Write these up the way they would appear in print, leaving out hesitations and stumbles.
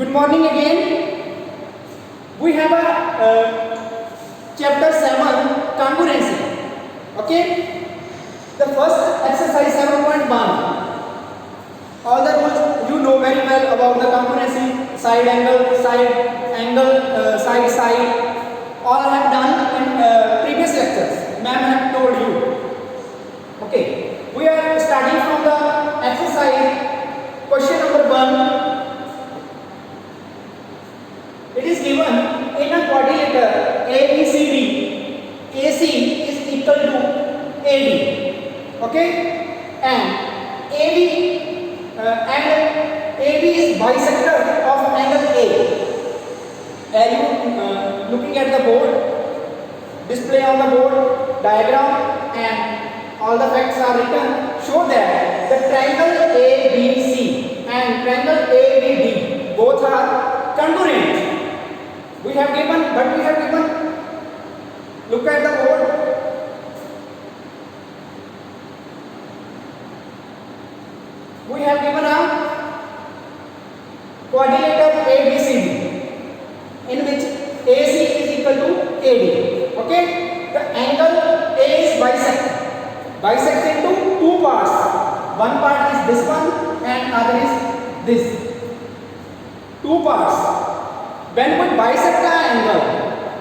Good morning again. We have a chapter 7 congruency. Okay. The first exercise 7.1. All the rules you know very well about the congruency. Side angle, side. All have done in previous lectures. Ma'am have told you. Okay. We are starting from the exercise question number 1. It is given in a quadrilateral ABCD, AC is equal to AD, okay, and AB is bisector of angle A. Are you looking at the board? Display on the board diagram and all the facts are written. Show that the triangle ABC and triangle ABD both are congruent. We have given, look at the board. We have given a quadrilateral ABCD in which AC is equal to AD. Okay, the angle A is bisect into two parts. One part is this one and other is this. Two parts. When we bisect the angle,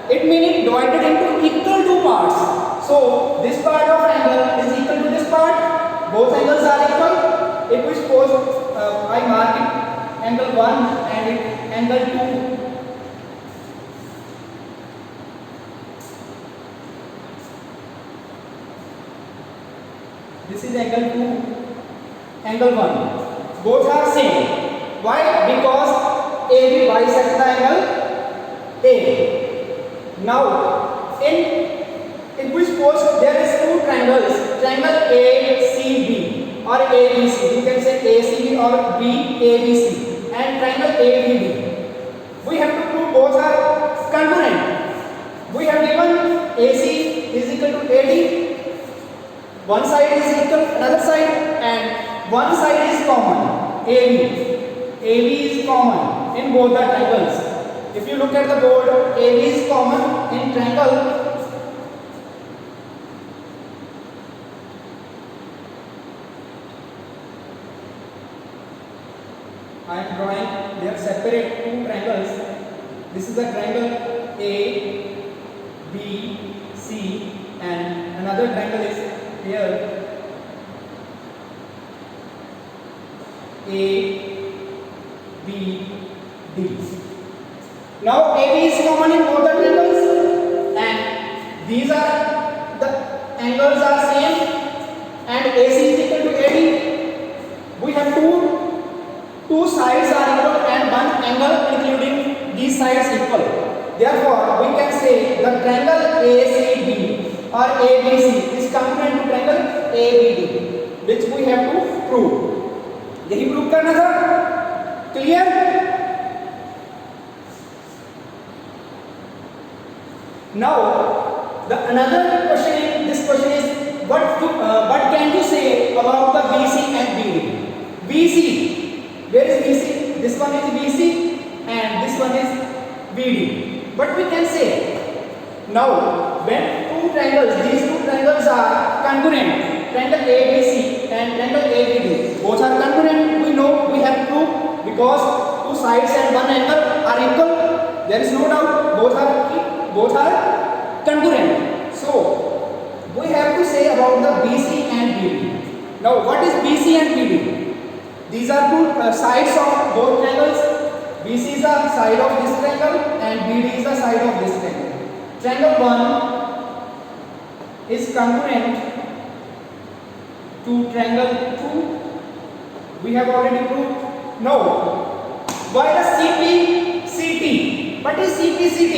it means divided into equal two parts. So this part of angle is equal to this part. Both angles are equal. If we suppose I mark it angle 1 and angle 2. This is angle 2, angle 1. Both are same. Why? Because AB bisects the angle A. Now, if we suppose there is two triangles, triangle ACB or ABC, you can say ACB or BABC, and triangle ABD. We have to prove both are congruent. We have given AC is equal to AD. One side is equal to another side, and one side is common. AB is common in both the triangles. If you look at the board, AB is common in triangle I am drawing their separate two triangles. This is the triangle A, B, C, and another triangle is here A, B, D. Now AB is common in both the triangles, and these are the angles are same, and AC is equal to AD. We have two sides are equal and one angle including these sides equal. Therefore, we can say the triangle ACB or ABC is congruent to triangle ABD, which we have to prove. यही prove करना था. Clear? Now, the another question in this question is what can you say about the BC and BD? BC, where is BC? This one is BC and this one is BD. What we can say? Now, when these two triangles are congruent, triangle ABC and triangle ABD, both are congruent. We know, we have proved, because two sides and one angle are equal. There is no doubt, both are congruent. So we have to say about the BC and BD. Now, what is BC and BD? These are two sides of both triangles. BC is the side of this triangle and BD is the side of this triangle. Triangle 1 is congruent to triangle 2. We have already proved. Now, why the CPCT? What is CPCT?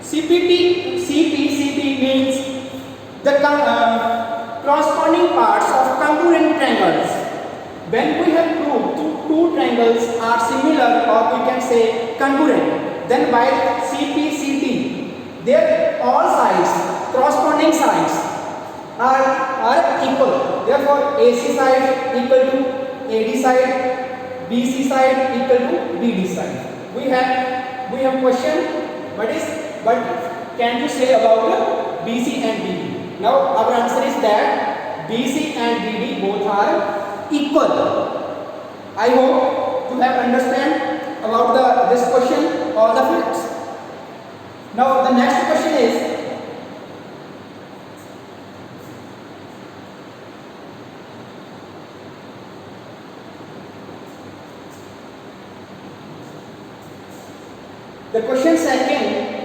CPCT means the corresponding parts of congruent triangles. When we have proved two triangles are similar, or we can say congruent, then by CPCT, their all sides, corresponding sides are equal. Therefore, AC side equal to AD side, BC side equal to BD side. We have question. What can you say about BC and BD? Now our answer is that BC and BD both are equal. I hope you have understand about this question all the facts. Now the next question is, the question second.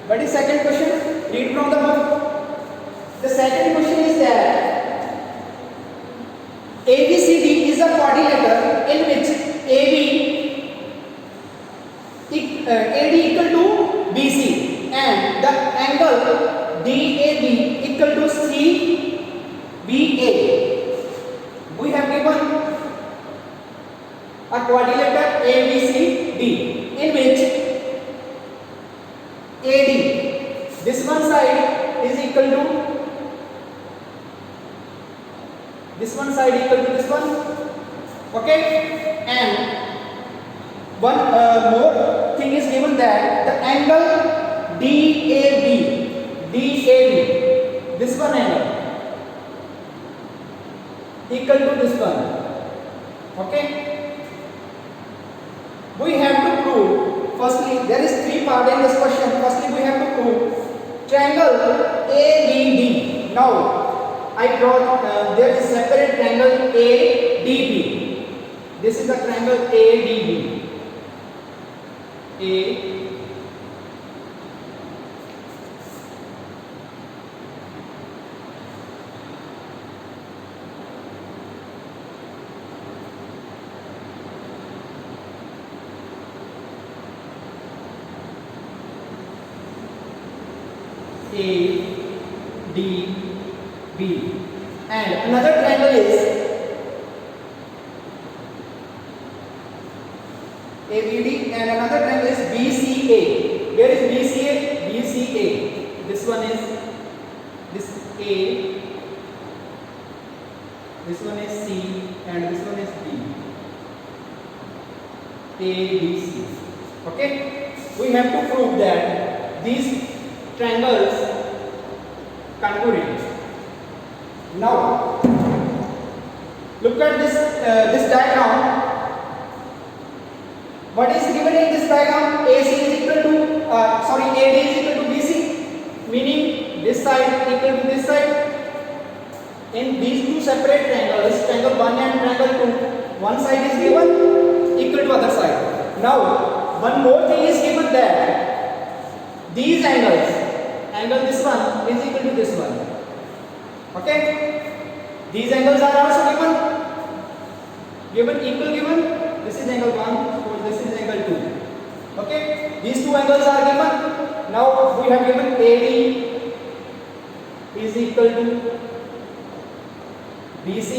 What is second question? Read from the book. The second question is that ABCD is a quadrilateral in which AD equal to BC and the angle DAB equal to CBA. We have given a quadrilateral ABCD in which AD, this one side is equal to this one, okay, and one more thing is given that the angle DAB, this one angle equal to this one, okay. We have to prove, firstly there is three parts in this question. Firstly we have to prove triangle ABD. Now I draw there is separate triangle ADB. This is the triangle ADB. ADB. And another triangle is ABD and another triangle is BCA. Where is BCA? BCA. This one is this A, this one is C, and this one is B. ABC. Okay? We have to prove that these triangles congruent. Now look at this diagram. What is given in this diagram? AC is equal to AD is equal to BC, meaning this side equal to this side. In these two separate triangles, triangle 1 and triangle 2, one side is given equal to other side. Now one more thing is given that these angles, angle this one is equal to this one. Okay, these angles are also given equal. This is angle 1, so this is angle 2. Okay, these two angles are given. Now we have given AD is equal to BC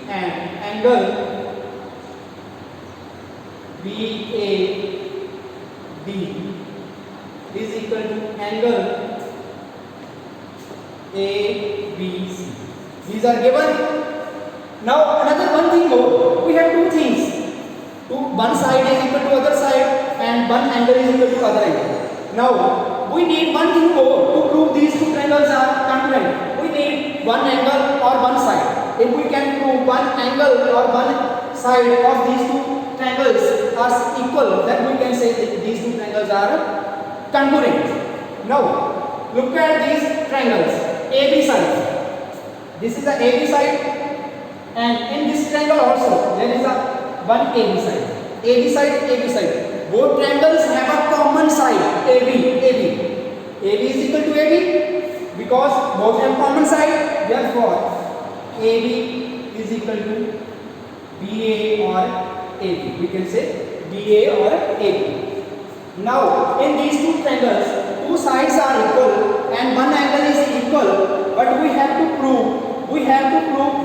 and angle BAD is equal to angle ABC. These are given. Now another one thing more. We have two things. One side is equal to other side and one angle is equal to other angle. Now we need one thing more to prove these two triangles are congruent. We need one angle or one side. If we can prove one angle or one side of these two triangles are equal, then we can say that these two triangles are congruent. Now look at these triangles. AB side. This is the AB side, and in this triangle also there is a one AB side. AB side. Both triangles have a common side. AB is equal to AB because both have common side. Therefore, AB is equal to BA or AB. We can say BA or AB. Now in these two triangles, two sides are equal and one angle is equal, but we have to prove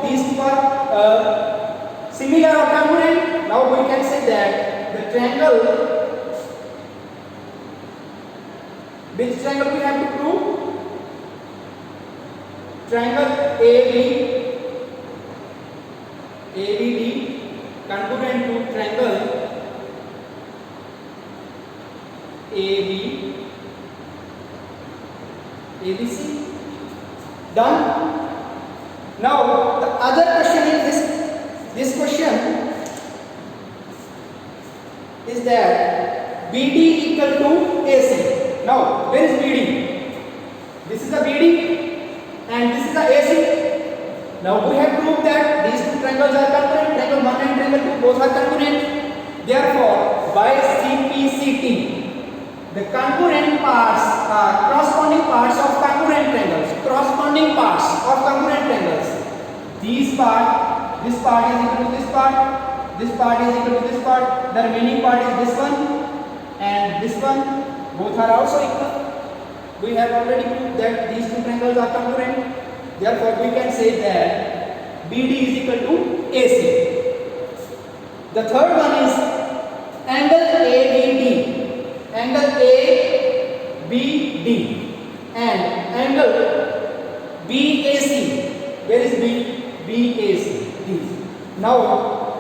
these two are similar or congruent. Now we can say that the triangle, which triangle we have to prove? triangle ABD congruent to triangle ABC. Done. Now the other question is this question is that BD equal to AC. Now where is BD? This is the BD and this is the AC. Now we have proved that these two triangles are congruent. Triangle 1 and triangle 2 both are congruent. Therefore by CPCT the congruent parts are corresponding parts of congruent triangles. Corresponding parts of congruent triangles. This part is equal to this part. This part is equal to this part. The remaining part is this one and this one. Both are also equal. We have already proved that these two triangles are congruent. Therefore, we can say that BD is equal to AC. The third one is angle ABD. Angle ABD and angle BAC. Where is B? BAC. These. Now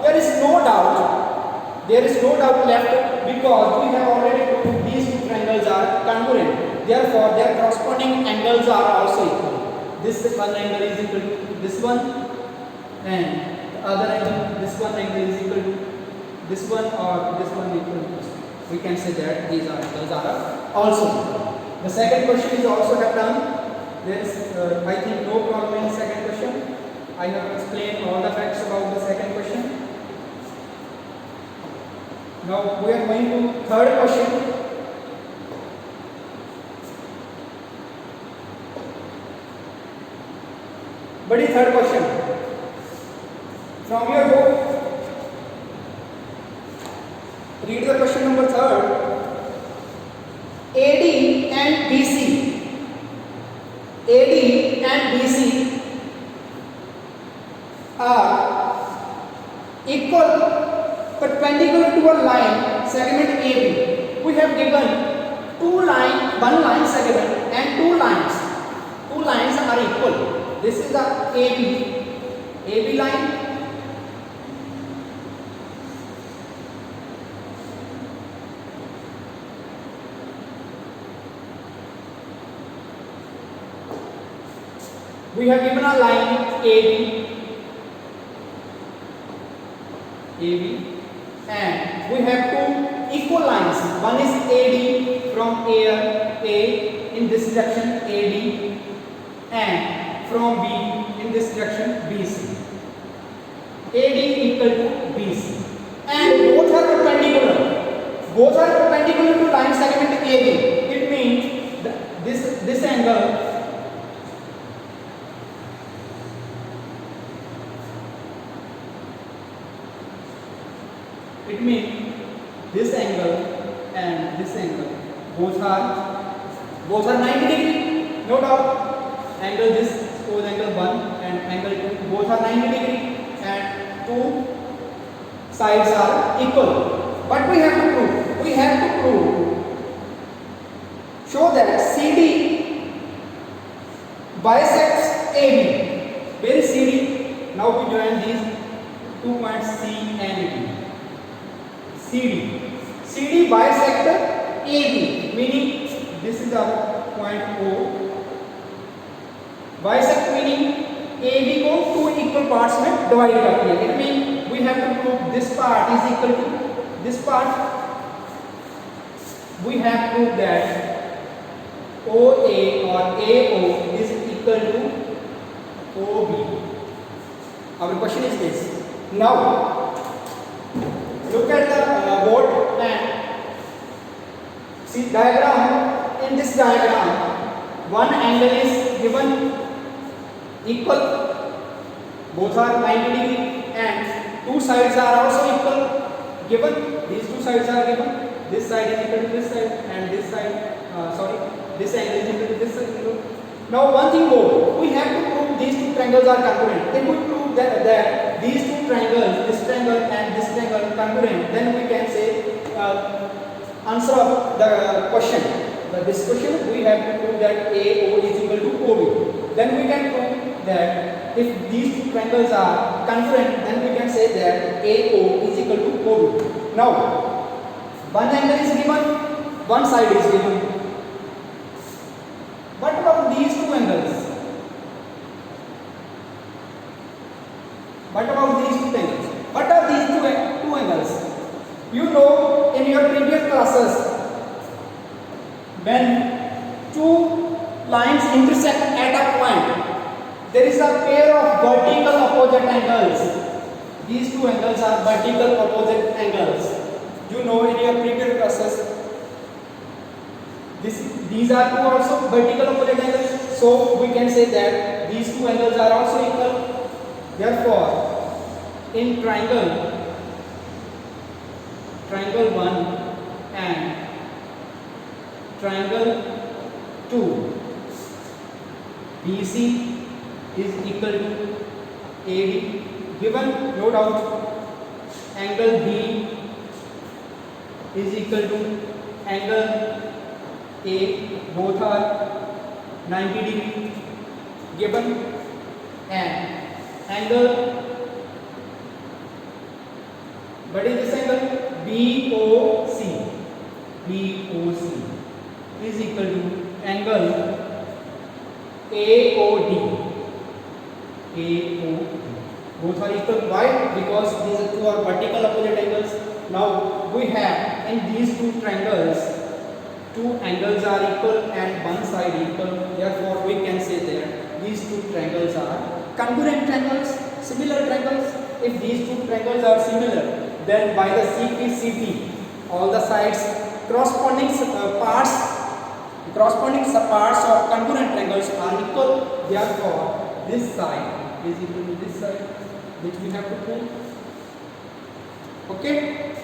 there is no doubt left because we have already proved these two triangles are congruent. Therefore their corresponding angles are also equal. This one angle is equal to this one and the other angle, this one angle is equal to this one or this one equal to this one. We can say that these angles are also equal. The second question is also done. There is I think no problem in second question. I have explained all the facts about the second question. Now we are going to third question. But third question from your book. Read the question number third. AD and BC. AD and BC are equal perpendicular to a line segment AB. We have given one line segment and two lines. Two lines are equal. This is the AB line. We have given a line AB and we have two equal lines. One is AD from A in this direction AD and from B in this direction BC. AD equal to BC and both are perpendicular. Both are perpendicular to line segment AB. It means this angle and this angle both are 90 degree. No doubt. Angle this suppose angle 1 and angle 2 both are 90 degree and two sides are equal. But we have to prove show that CD bisects AB. Where is CD? Now we join these 2 points C and D. CD bisect AB, meaning this is our point O. Bisect meaning AB को two equal parts में divide करती है. It means we have to prove this part is equal to this part. We have proved that OA or AO is equal to OB. Our question is this. Now look at the board and see diagram. In this diagram, one angle is given equal, both are 90 degree and two sides are also equal. Given these two sides are given, this side is equal to this side and this side, this angle is equal to this side. Now one thing more, we have to prove these two triangles are congruent. If we prove that these two triangles, this triangle and this triangle are congruent, then we can say answer of the question. This question we have to prove that AO is equal to OB. Then we can prove that if these two triangles are congruent, then we can say that AO is equal to OB. Now, one angle is given, one side is given. What about these two angles? What about these two angles? What are these two angles? You know, in your previous classes, when two lines intersect at a point, there is a pair of vertical opposite angles. These two angles are vertical opposite angles. You know, in your previous classes, these are two also vertical opposite angles. So we can say that these two angles are also equal. Therefore, in triangle 1 and triangle 2, BC is equal to AD. Given, no doubt, angle B is equal to angle A. Both are 90 degree. Given, and angle, what is this angle? BOC. BOC is equal to angle AOD. AOD. Both are equal. Why? Because these two are vertical opposite angles. Now we have in these two triangles, two angles are equal and one side equal. Therefore, we can say that these two triangles are congruent triangles, similar triangles. If these two triangles are similar, then by the CPCT, all the sides corresponding parts of congruent triangles are equal. Therefore, this side is equal to this side, which we have to prove. Okay.